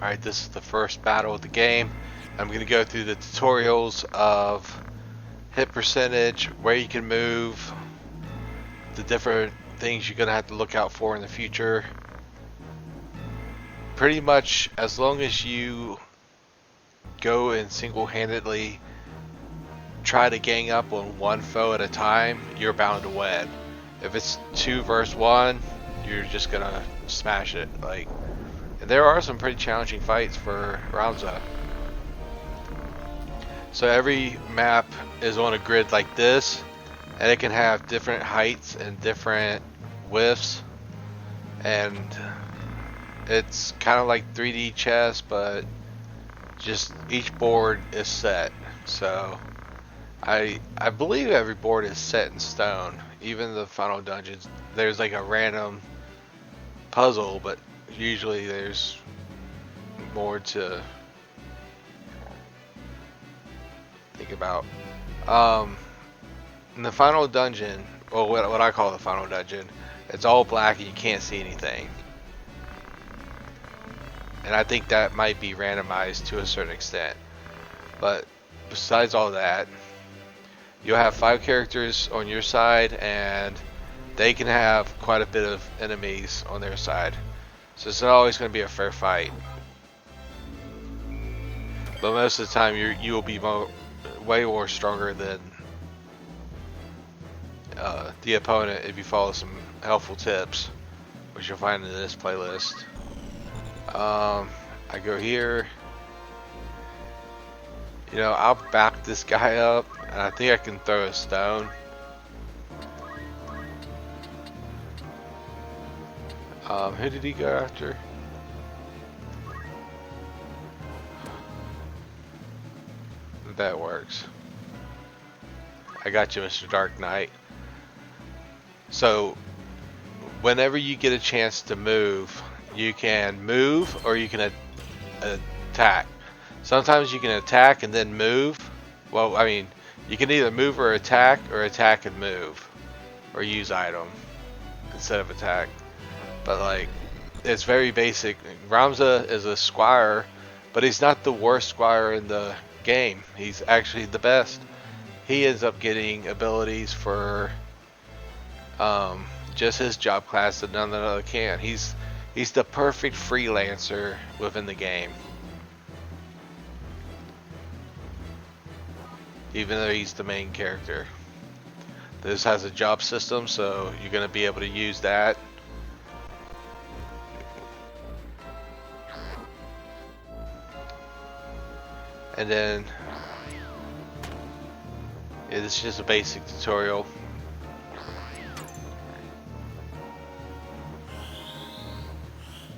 Alright, this is the first battle of the game. I'm going to go through the tutorials of hit percentage, where you can move, the different things you're going to have to look out for in the future. Pretty much as long as you go and single-handedly try to gang up on one foe at a time, you're bound to win. If it's 2 versus 1, you're just going to smash it. And there are some pretty challenging fights for Ramza. So every map is on a grid like this, and it can have different heights and different widths, and it's kind of like 3D chess, but just each board is set. So I believe every board is set in stone. Even the final dungeons, there's like a random puzzle, but usually there's more to think about. In the final dungeon, well, what I call the final dungeon, it's all black and you can't see anything. And I think that might be randomized to a certain extent. But besides all that, you'll have 5 characters on your side, and they can have quite a bit of enemies on their side. So it's not always going to be a fair fight. But most of the time, you will be way more stronger than the opponent if you follow some helpful tips, which you'll find in this playlist. I go here. You know, I'll back this guy up, and I think I can throw a stone. Who did he go after? That works. I got you, Mr. Dark Knight. So, whenever you get a chance to move, you can move or you can attack. Sometimes you can attack and then move. Well, I mean, you can either move or attack and move, or use item instead of attack. But like, it's very basic. Ramza is a squire, but he's not the worst squire in the game. He's actually the best. He ends up getting abilities for just his job class that none other can. He's the perfect freelancer within the game. Even though he's the main character. This has a job system, so you're going to be able to use that. And then, yeah, this is just a basic tutorial.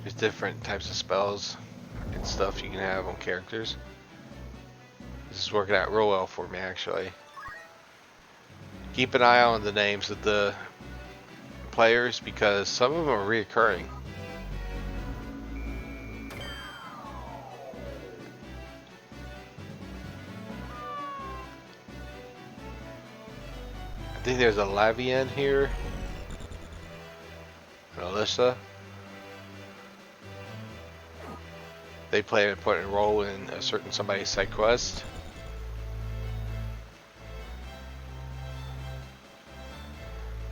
There's different types of spells and stuff you can have on characters. This is working out real well for me, actually. Keep an eye on the names of the players because some of them are reoccurring. I think there's a Lavian here. And Alyssa. They play an important role in a certain somebody's side quest.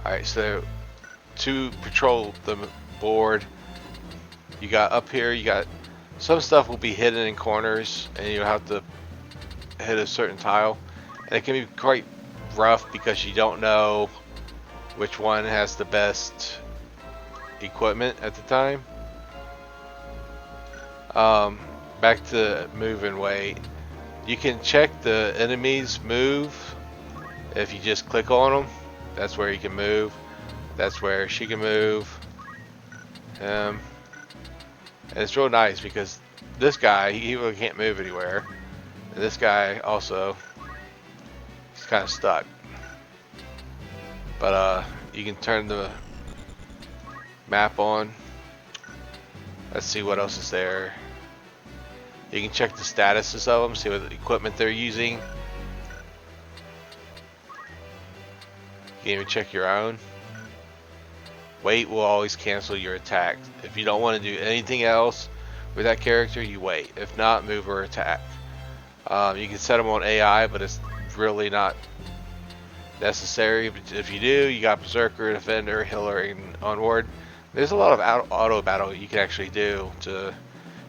Alright, so to patrol the board, you got up here, you got some stuff will be hidden in corners and you'll have to hit a certain tile. And it can be quite rough because you don't know which one has the best equipment at the time. Back to move and wait. You can check the enemy's move if you just click on them. That's where you can move. That's where she can move. And it's real nice because this guy, he really can't move anywhere. And this guy also is kind of stuck. But you can turn the map on. Let's see what else is there. You can check the statuses of them, see what equipment they're using. You can even check your own. Wait will always cancel your attack. If you don't want to do anything else, with that character, you wait. If not, move or attack. You can set them on AI, but it's really not necessary. But if you do, you got Berserker, Defender, Healer, and Onward. There's a lot of auto battle you can actually do to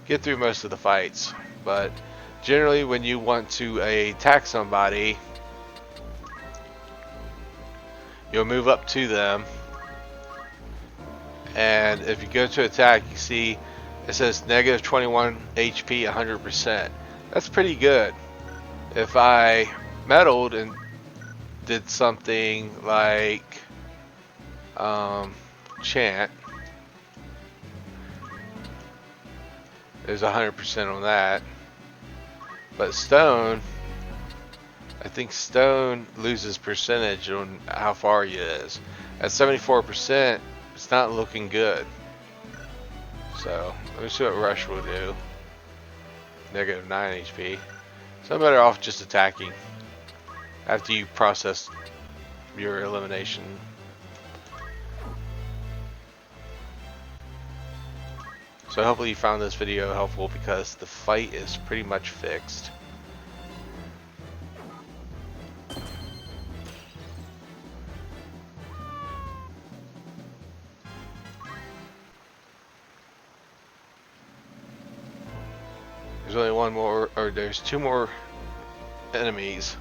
get through most of the fights. But generally, when you want to attack somebody, you'll move up to them, and if you go to attack, you see it says negative 21 HP, 100%. That's pretty good. If I meddled and did something like chant, there's 100% on that. But stone, I think stone loses percentage on how far it is. At 74%, it's not looking good. So let me see what rush will do. Negative 9 HP. So I'm better off just attacking after you process your elimination. So hopefully you found this video helpful, because the fight is pretty much fixed. There's only one more, or there's two more enemies.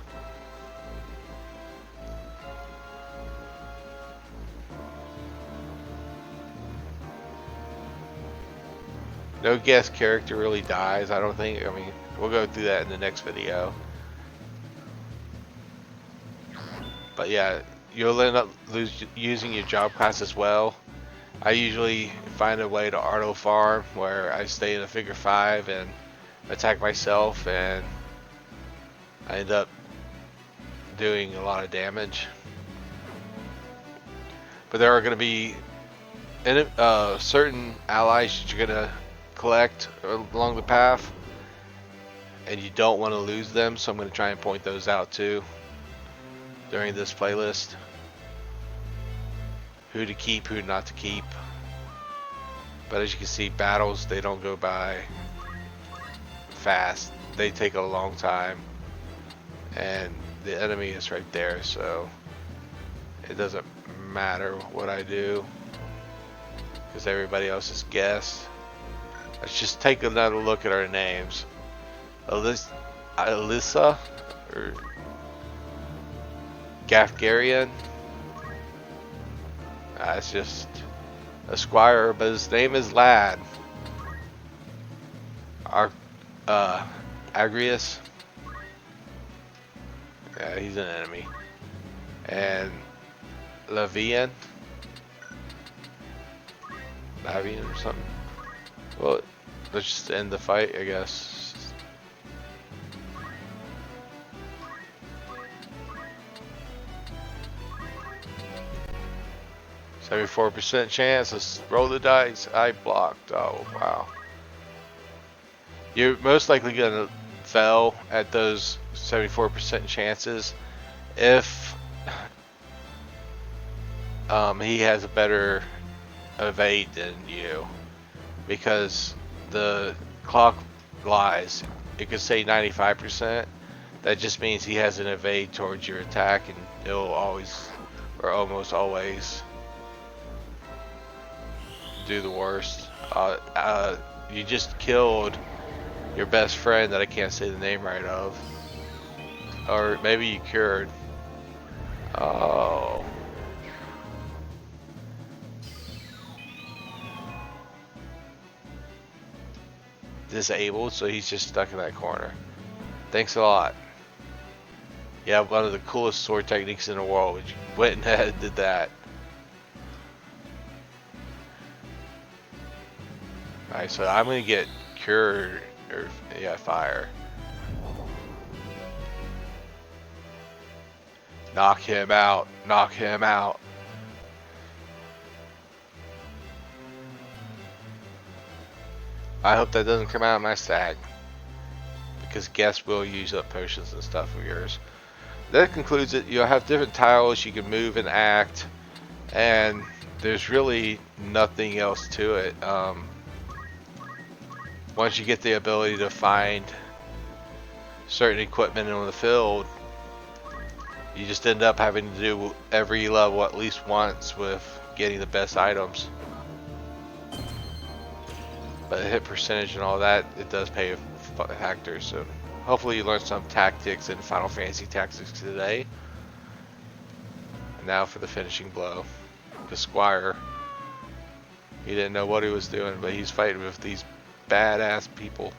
No guest character really dies, I don't think. I mean, we'll go through that in the next video. But yeah, you'll end up using your job class as well. I usually find a way to auto farm where I stay in a figure 5 and attack myself, and I end up doing a lot of damage. But there are going to be certain allies that you're going to collect along the path, and you don't want to lose them, so I'm going to try and point those out too during this playlist. Who to keep, who not to keep. But as you can see, battles, they don't go by fast. They take a long time, and the enemy is right there, so it doesn't matter what I do, because everybody else is guessed. Let's just take another look at our names. Alyssa or Gafgarian. It's just a squire, but his name is Lad. Agrius. Yeah, he's an enemy. And Lavian or something. Well, let's just end the fight, I guess. %74 chance. Let's roll the dice. I blocked. Oh wow. You're most likely gonna fail at those 74% chances if he has a better evade than you, because the clock lies. It could say 95%. That just means he has an evade towards your attack, and it'll always, or almost always, do the worst. You just killed your best friend that I can't say the name right of, or maybe you cured. Oh. Disabled, so he's just stuck in that corner. Thanks a lot. Yeah, one of the coolest sword techniques in the world. You went ahead and did that. Alright, so I'm gonna get cured, or yeah, fire. Knock him out. Knock him out. I hope that doesn't come out of my stack, because guests will use up potions and stuff of yours. That concludes it. You'll have different tiles you can move and act, and there's really nothing else to it. once you get the ability to find certain equipment on the field, you just end up having to do every level at least once with getting the best items. But the hit percentage and all that, it does pay a factor. So hopefully you learned some tactics in Final Fantasy Tactics today. And now for the finishing blow. The Squire, he didn't know what he was doing, but he's fighting with these badass people.